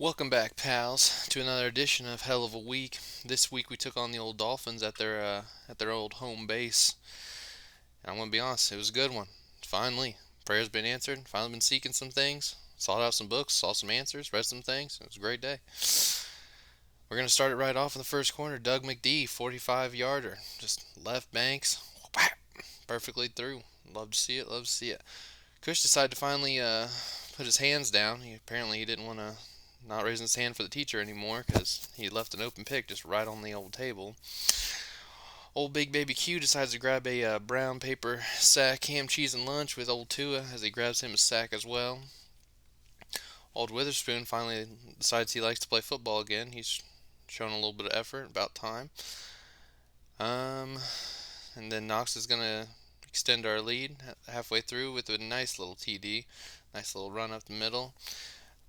Welcome back, pals, to another edition of Hell of a Week. This week we took on the old Dolphins at their old home base. And I'm gonna be honest, it was a good one. Finally, prayers been answered. Finally been seeking some things. Sought out some books, saw some answers, read some things. It was a great day. We're gonna start it right off in the first corner. Doug McD, 45-yarder, just left banks, perfectly through. Love to see it. Love to see it. Kush decided to finally put his hands down. He didn't want to not raising his hand for the teacher anymore because he left an open pick just right on the old table. Old Big Baby Q decides to grab a brown paper sack, ham, cheese, and lunch with old Tua as he grabs him a sack as well. Old Witherspoon finally decides he likes to play football again. He's shown a little bit of effort, about time. Um, and then Knox is gonna extend our lead halfway through with a nice little TD, nice little run up the middle.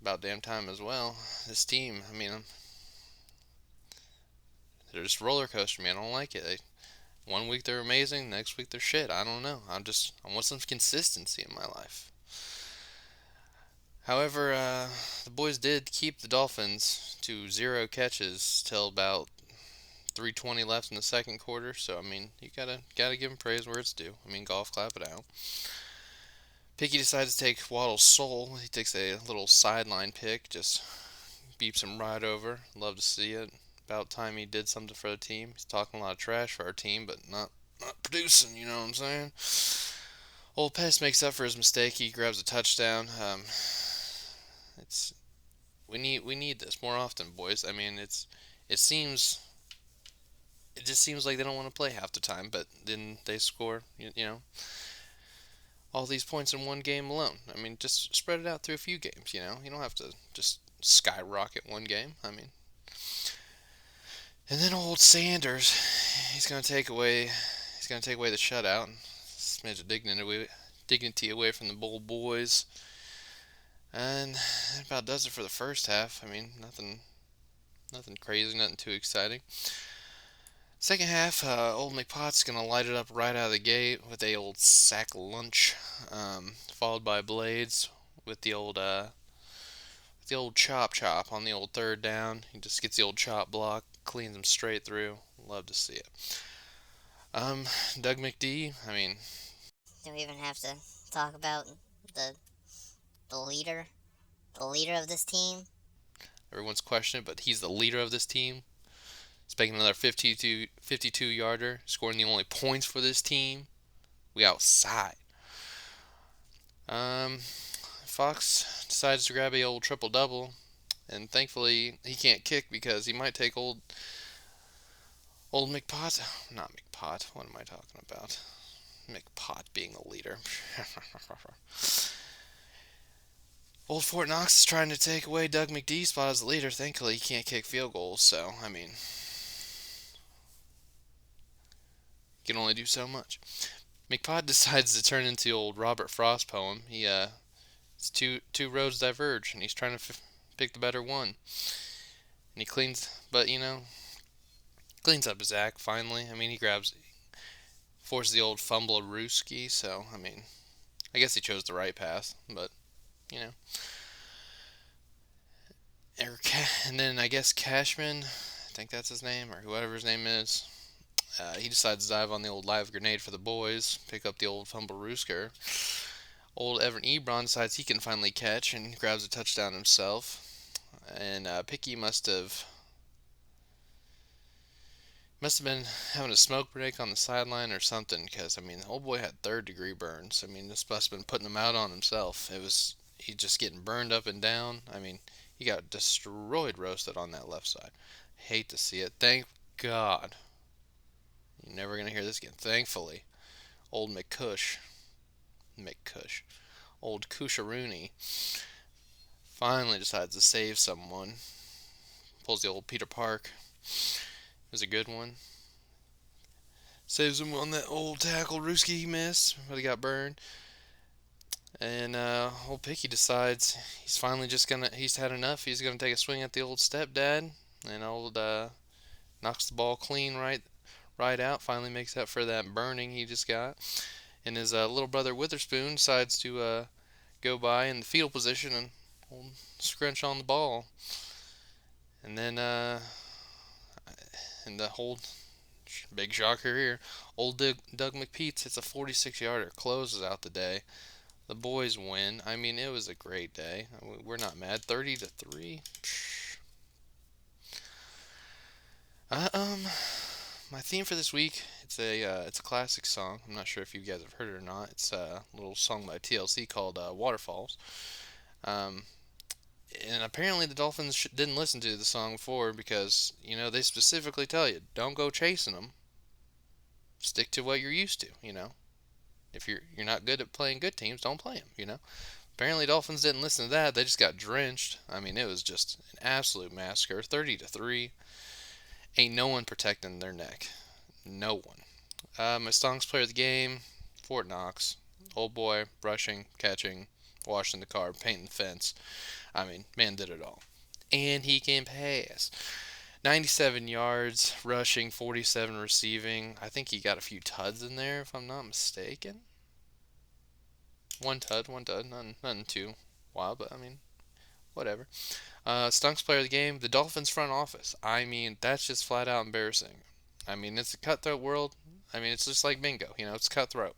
About damn time as well. This team, they're just roller coaster, man. I don't like it. One week they're amazing, next week they're shit. I don't know. I want some consistency in my life. However, the boys did keep the Dolphins to 0 catches till about 3:20 left in the second quarter. So you gotta give them praise where it's due. Golf clap it out. Picky decides to take Waddle's soul. He takes a little sideline pick, just beeps him right over. Love to see it. About time he did something for the team. He's talking a lot of trash for our team, but not producing. You know what I'm saying? Old Pest makes up for his mistake. He grabs a touchdown. It's we need this more often, boys. It seems it just seems like they don't want to play half the time, but then they score. You know, all these points in one game alone. Just spread it out through a few games. You don't have to just skyrocket one game. And then old Sanders, he's gonna take away the shutout, and smidge of dignity away from the Bull boys, and that about does it for the first half. Nothing crazy, nothing too exciting. Second half, old McPot's gonna light it up right out of the gate with a old sack lunch, followed by Blades with the old chop on the old third down. He just gets the old chop block, cleans him straight through. Love to see it. Doug McD. Do we even have to talk about the the leader, the leader of this team? Everyone's questioning, but he's the leader of this team. He's making another 52 yarder, scoring the only points for this team. We outside. Um, Fox decides to grab a old triple double, and thankfully he can't kick because he might take old McPot. Not McPot. What am I talking about? McPot being the leader. Old Fort Knox is trying to take away Doug McDee's spot as the leader. Thankfully, he can't kick field goals, so, he can only do so much. McPot decides to turn into old Robert Frost poem. It's two roads diverge, and he's trying to pick the better one. And he cleans up his act finally. Forces the old fumble of Ruski, so, I guess he chose the right path, but, you know. And then I guess Cashman, I think that's his name, or whoever his name is, he decides to dive on the old live grenade for the boys, pick up the old fumble Roosker. Old Evan Ebron decides he can finally catch and grabs a touchdown himself. And Picky must have been having a smoke break on the sideline or something, because the old boy had third degree burns. This must have been putting him out on himself. He just getting burned up and down. He got destroyed, roasted on that left side. Hate to see it. Thank God. You're never gonna hear this again. Thankfully, old McCush, old Kusharooney finally decides to save someone. Pulls the old Peter Park. It was a good one. Saves him on that old tackle Ruski missed, but he got burned. And old Picky decides he's had enough. He's gonna take a swing at the old stepdad, and old knocks the ball clean right out. Finally makes up for that burning he just got. And his little brother Witherspoon decides to go by in the fetal position and old scrunch on the ball, and then and the whole big shocker here, old Doug McPeets hits a 46-yarder, closes out the day. The boys win. I mean, it was a great day. We're not mad. 30-3. Uh, um, my theme for this week, it's a classic song. I'm not sure if you guys have heard it or not. It's a little song by TLC called Waterfalls. Um, and apparently the Dolphins didn't listen to the song before because they specifically tell you don't go chasing them. Stick to what you're used to. If you're not good at playing good teams, don't play them. Apparently Dolphins didn't listen to that. They just got drenched. I mean, it was just an absolute massacre. 30-3. Ain't no one protecting their neck. No one. My stonks player of the game, Fort Knox. Old boy, rushing, catching, washing the car, painting the fence. I mean, man did it all. And he can pass. 97 yards, rushing, 47 receiving. I think he got a few tuds in there, if I'm not mistaken. One tud, nothing too wild, but I mean, whatever. Stunks player of the game, the Dolphins front office. I mean, that's just flat out embarrassing. I mean, it's a cutthroat world. I mean, it's just like bingo. It's cutthroat.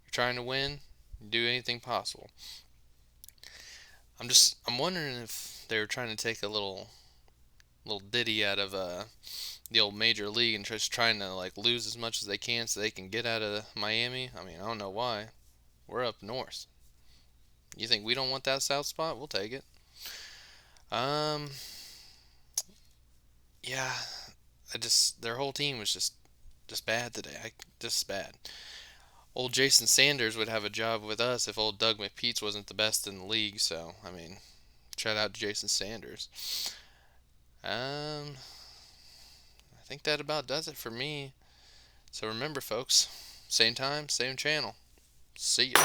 You're trying to win, do anything possible. I'm wondering if they were trying to take a little ditty out of the old major league and just trying to like lose as much as they can so they can get out of Miami. I mean, I don't know why. We're up north. You think we don't want that south spot? We'll take it. Um, yeah, their whole team was just bad today. Just bad. Old Jason Sanders would have a job with us if old Doug McPeets wasn't the best in the league. So I mean, shout out to Jason Sanders. I think that about does it for me. So remember, folks, same time, same channel. See ya.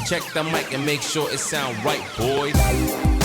Check the mic and make sure it sound right, boys.